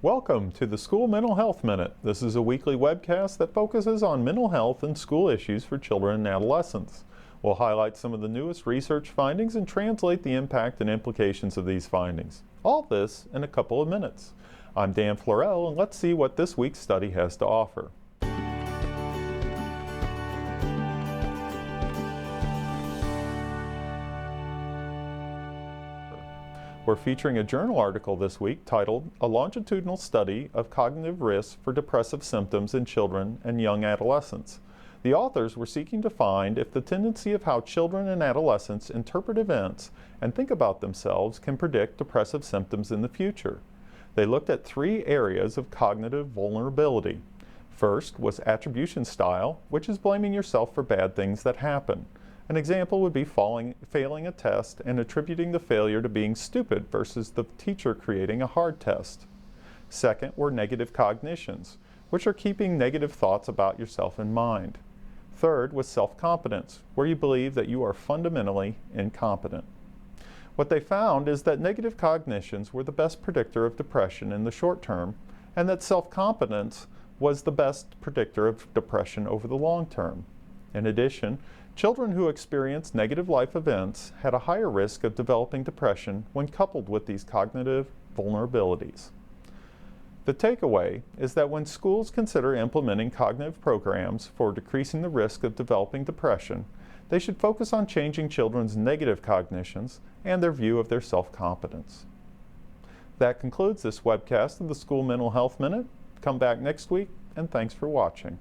Welcome to the School Mental Health Minute. This is a weekly webcast that focuses on mental health and school issues for children and adolescents. We'll highlight some of the newest research findings and translate the impact and implications of these findings. All this in a couple of minutes. I'm Dan Florell, and let's see what this week's study has to offer. We're featuring a journal article this week titled "A Longitudinal Study of Cognitive Risks for Depressive Symptoms in Children and Young Adolescents." The authors were seeking to find if the tendency of how children and adolescents interpret events and think about themselves can predict depressive symptoms in the future. They looked at three areas of cognitive vulnerability. First was attribution style, which is blaming yourself for bad things that happen. An example would be failing a test and attributing the failure to being stupid versus the teacher creating a hard test. Second were negative cognitions, which are keeping negative thoughts about yourself in mind. Third was self-competence, where you believe that you are fundamentally incompetent. What they found is that negative cognitions were the best predictor of depression in the short term, and that self-competence was the best predictor of depression over the long term. In addition, children who experienced negative life events had a higher risk of developing depression when coupled with these cognitive vulnerabilities. The takeaway is that when schools consider implementing cognitive programs for decreasing the risk of developing depression, they should focus on changing children's negative cognitions and their view of their self-competence. That concludes this webcast of the School Mental Health Minute. Come back next week, and thanks for watching.